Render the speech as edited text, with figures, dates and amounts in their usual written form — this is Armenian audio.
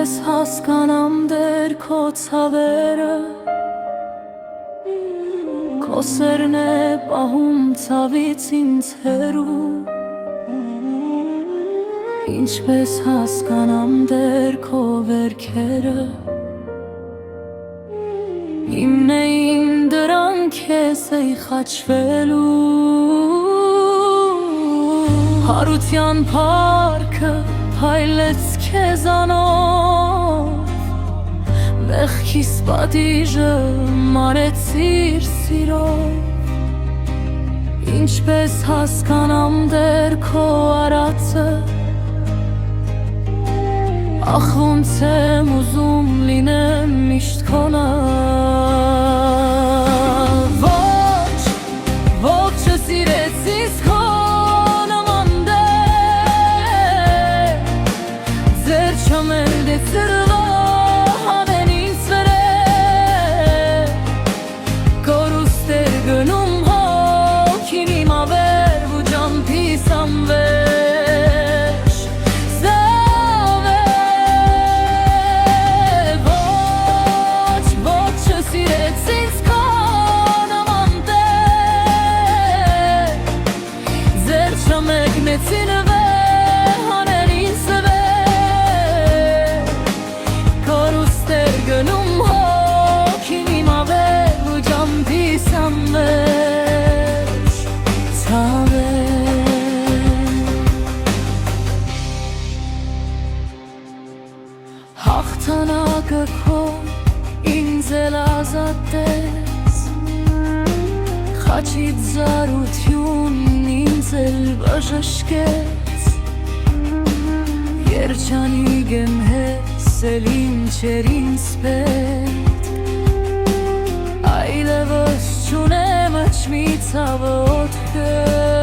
Ինչպես հասկանամ դեր քո ցավերը Քո սերն է պահում ցավից ինձ հեռու Ինչպես հասկանամ դեր քո վերքերը Իմն էին դրանք ես էի խաչվելու Հարության փառքը փայլեց քեզանով Մեղքիս պատիժը մարեցիր սիրով Ինչպես հասկանամ դեր քո արածը Ախ ոնց եմ ուզում լինեմ միշտ քոնը Ոչ չսիրեցիս քո Ծրվա հանեն ինձ վրե Կորուստ էր գնում հոգին իմ ավեր ու ջամփիս անվեշ Զավեր Ոչ չսիրեց ինձ քո նման տեր Ձեր չմեկնեցին Գնում հոգին իմ ավեր ու ջամփիս անվեշ Ցավեր Հաղթանակը քո ինձ էլ ազատեց Խաչից զարությունն ինձ էլ բժշկեց Երջանիկ եմ Էլ ինչ էր ինձ պետք Այլևս չունեմ ոչ մի ցավը օդքեր